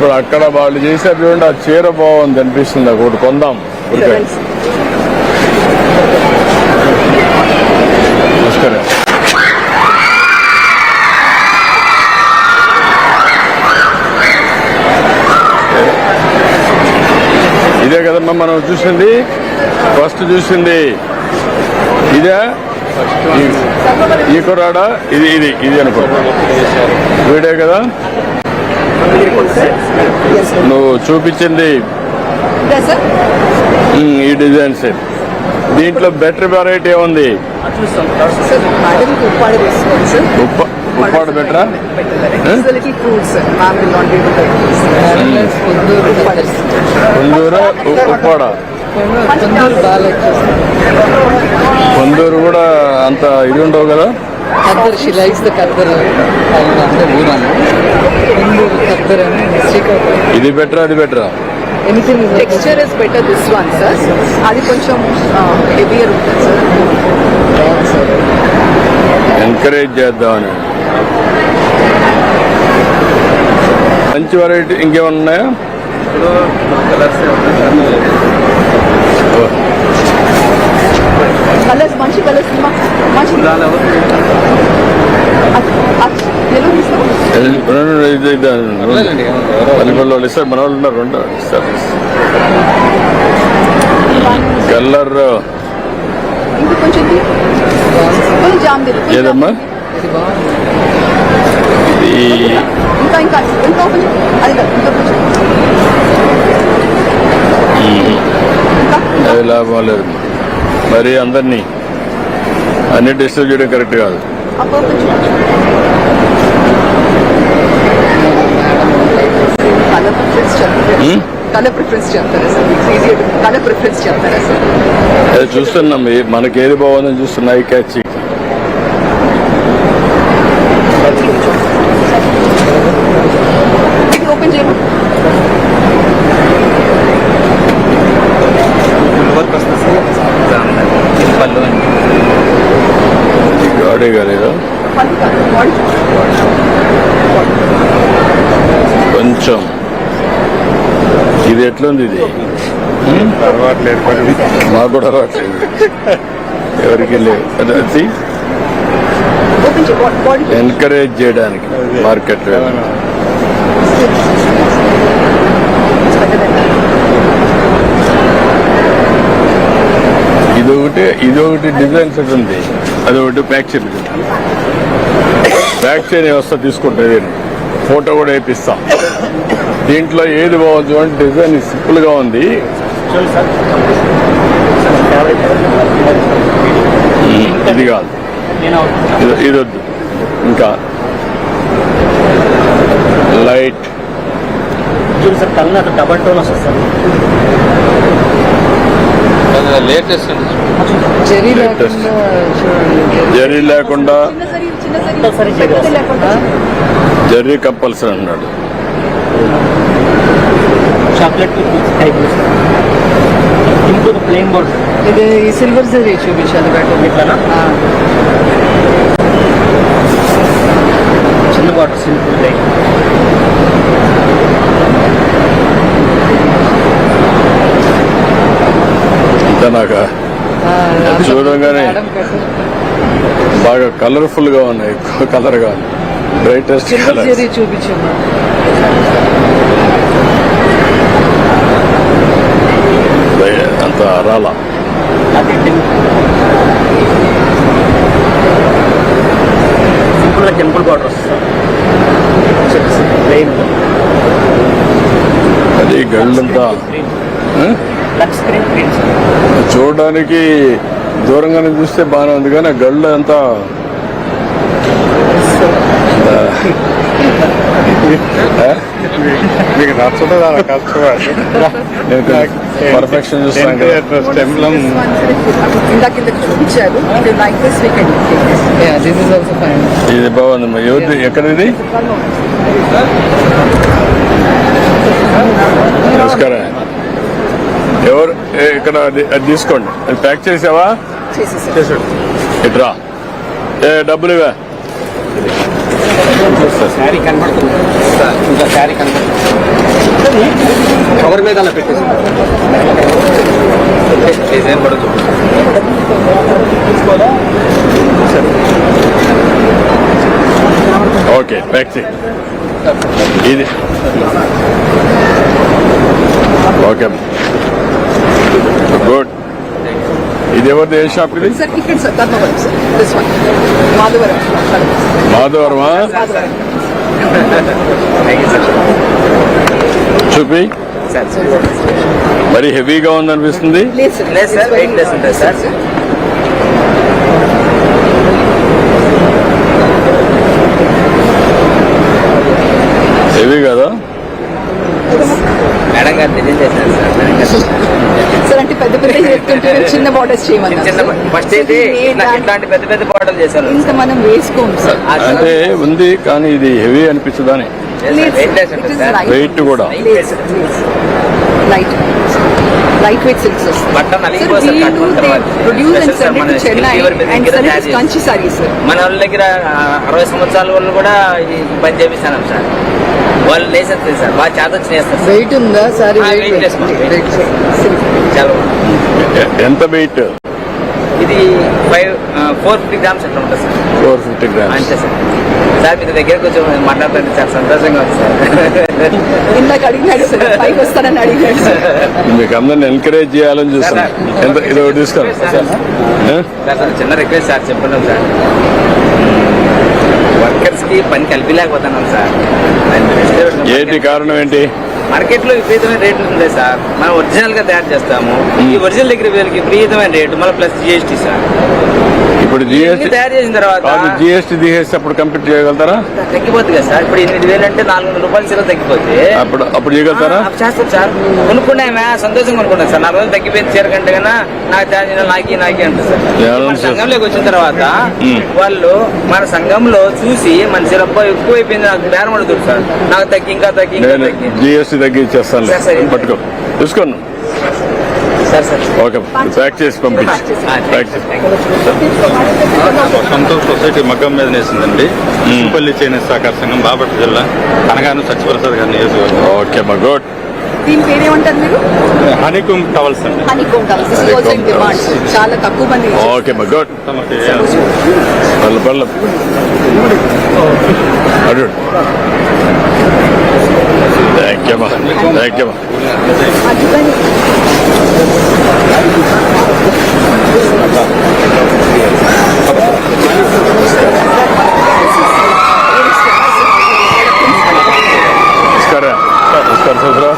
ఇప్పుడు అక్కడ వాళ్ళు చేశారు చూడండి, ఆ చీర బాగుంది అనిపిస్తుంది, ఒకటి కొందాం. నమస్కారం. ఇదే కదమ్మా మనం చూసింది, ఫస్ట్ చూసింది ఇదే. ఈ కుర్రాడా? ఇది ఇది ఇది అనుకో, వీడే కదా నువ్వు చూపించింది ఈ డిజైన్స్. దీంట్లో బెటర్ వెరైటీ ఉంది. ఉప్పాడు బెటరా? కొందూరు ఉప్పాడ. కొందూరు కూడా అంత ఇది ఉండవు కదా. ఇది బెటరా అది బెటరా? Texture is better this one sir. అది కొంచెం హెవియర్ ఉంటుంది సార్. ఎంకరేజ్ చేద్దామని. మంచి వెరైటీ ఇంకేమన్నా ఉన్నాయా? కలర్స్ మంచి కలర్స్ మంచి పల్లెపల్లి ఇస్తారు, మన వాళ్ళు ఉన్నారు. రెండు ఇస్తారు కలర్ ఏదమ్మా? అది లాభం లేదు మరి. అందరినీ అన్ని డిస్టర్బ్ చేయడం కరెక్ట్ కాదు. అది చూస్తున్నాం, మనకి ఏది బాగుందని చూస్తున్నా. ఈ క్యాచ్ ఓపెన్ చేయమా? గాడే కాలేదా కొంచెం? ఇది ఎట్లుంది? ఇది అలవాట్లేదు, మాకు కూడా అలవాట్లేదు, ఎవరికి లేవు. అది ఎంకరేజ్ చేయడానికి మార్కెట్. ఇదొకటి డిజైన్ సెట్ ఉంది, అదొకటి ప్యాక్ చేయింది. ప్యాక్ చేయని వ్యవస్థ తీసుకుంటే ఫోటో కూడా వేపిస్తాం. దీంట్లో ఏది బాగుంది అంటే డిజైన్ సింపుల్ గా ఉంది. ఇది కాదు, ఇది వద్దు. ఇంకా లైట్ డబల్ టోన్ వస్తుంది. లేటెస్ట్ జరీ లేకుండా, జరీ కంపల్సరీ అన్నాడు. చాక్లెట్ ఇంకొక ప్లెయిన్ బోర్డ్. ఇది సిల్వర్ జరీ చూపించాలి ఇట్లా చిన్న బాటర్ సింపుల్ లైట్. నాకు చూడంగానే బాగా కలర్ఫుల్ గా ఉన్నాయి, ఎక్కువ కలర్ గా బ్రైటెస్ట్ చూపించమ్మా. అంత రాలా. సింపుల్ గా టెంపుల్ బార్డర్ వస్తుంది. అది గళ్ళంతా చూడడానికి దూరంగానే చూస్తే బాగానే ఉంది, కానీ గళ్ళు అంతా మీకు నచ్చదు అలా కష్టపడి పర్ఫెక్షన్ చూస్తాను కదా. ఇది బాగుందమ్మా. ఎవరి ఎక్కడ ఇది? నమస్కారం. ఎవరు ఇక్కడ? అది తీసుకోండి. అది ప్యాక్ చేసావా? చేసాడు. ఇట్రా, డబ్బులు ఇవా. శారీ కనబడుతుంది, ఇంకా శారీ కనబడుతుంది. కవర్ మీద అలా పెట్టేసి డిజైన్ కూడా ఓకే ప్యాక్ చేయి ఇది ఓకే గుడ్ ఇది ఎవరిది ఏ షాప్ ఇది సార్ ఇక్కడ sir Dharmavaram sir this one Madhavaram మాధవరమా మాధవరం చూపి మరి హెవీగా ఉందనిపిస్తుంది లేదు సార్ లేదు సార్, వెయిట్ లెస్ ఉంటుంది సార్. హెవీ కదా మేడం గారు డిజైన్ చేశారు సార్ మేడం గారు సార్ అంటే పెద్ద పెద్ద చెప్తుంటే చిన్న బార్డర్స్ చేయమన్నారు చిన్న ఫస్ట్ అయితే ఇట్లాంటి పెద్ద పెద్ద బాటలు చేశారు ఇంత మనం వేసుకోము సార్ అంటే ఉంది కానీ ఇది హెవీ అనిపించదని వెయిట్ లెస్ ఉంటుంది సార్. వెయిట్ కూడా లైట్ లైట్ వెయిట్ సిల్క్స్ బట్ట నలిగిపోతుంది సార్ కట్టుకున్న తర్వాత. ప్రొడ్యూస్ అండ్ Special సార్ మన సర్వ్ చెన్నై delivery మీద అండ్ దగ్గర సర్వ్ తయారు కంచి సారీ సార్ మన వాళ్ళ దగ్గర 60 సంవత్సరాల వాళ్ళు కూడా ఇది పని చేపిస్తాను సార్. వాళ్ళు లేసేస్తారు సార్, బాగా చేత వచ్చి చేస్తారు సార్. వెయిట్ ఉందా సారీ weight less ఉంది. చాలా బాగుంది. ఎంత వెయిట్ ఇది 450 గ్రామ్స్ అట్లా ఉంటుంది సార్. 450 గ్రామ్స్ అంతే సార్. సార్ మీ దగ్గరకు వచ్చి మాట్లాడుతుంటే చాలా సంతోషంగా ఉంది సార్. ఇందాక అడిగినాడు సార్ పైకి వస్తానని అడిగినాడు సార్ మీకు అందరిని ఎంకరేజ్ చేయాలని చూస్తున్నా ఎంత ఇది ఒకటి తీసుకోండి సార్ చిన్న రిక్వెస్ట్ సార్ చెప్పండి సార్. వర్కర్స్ కి పని కలిపిలేకపోతున్నాం సార్. ఏంటి కారణం ఏంటి మార్కెట్ లో విపరీతమైన రేట్లు ఉంది సార్. మనం ఒరిజినల్ గా తయారు చేస్తాము. ఈ ఒరిజినల్ దగ్గర వీళ్ళకి విపరీతమైన రేటు మళ్ళీ ప్లస్ జిఎస్టీ సార్. ఇప్పుడు ఇవన్నీ జిఎస్టీ తయారు చేసిన తర్వాత జిఎస్టీ తీసేసి అప్పుడు కంప్లీట్ చేయగలుగుతారా తగ్గిపోతుంది కదా సార్. ఇప్పుడు 8,000 అంటే 400 రూపాయలు సీలో తగ్గిపోతే అప్పుడు చేయగలుగుతారా చేస్తాం సార్. కొనుక్కున్నామే సంతోషంగా కొనుక్కున్నాం సార్. 4 రోజులు తగ్గిపోయింది చీర కంటే కన్నా నాకు తయారు నాకి అంటే సార్. మన సంఘంలోకి వచ్చిన తర్వాత వాళ్ళు మన సంఘంలో చూసి మన చీరప్ప ఎక్కువ అయిపోయింది నాకు బేరం అడుగుతారు సార్. నాకు తగ్గి ఇంకా తగ్గి ఇంకా నేను తగ్గి జిఎస్టీ తగ్గించేస్తాను సరే, సరే. పట్టుకో తీసుకోను సార్ సార్ ఓకే ప్యాక్ చేసి పంపించి ప్యాక్ చేసి సంతోష్ సొసైటీ మగ్గం మీద నేసిందండి. సింపల్లి చేనేత సహకార సంఘం బాపట్ల జిల్లా అనగాను సత్యప్రసాద్ గారి నియోజకవర్గం. ఓకే మా గుడ్ దీని పేరు ఏమంటారు మీరు హనీకుంగ్ టవల్స్ అండి. హనీకోమ్ టవల్స్ డిమాండ్ చాలా తక్కువ మంది ఓకే మా గుడ్ తమకి పళ్ళు పళ్ళు అడు థ్యాంక్ యూ థ్యాంక్ యూ అందుకని నమస్కారం నమస్కారం సోదరా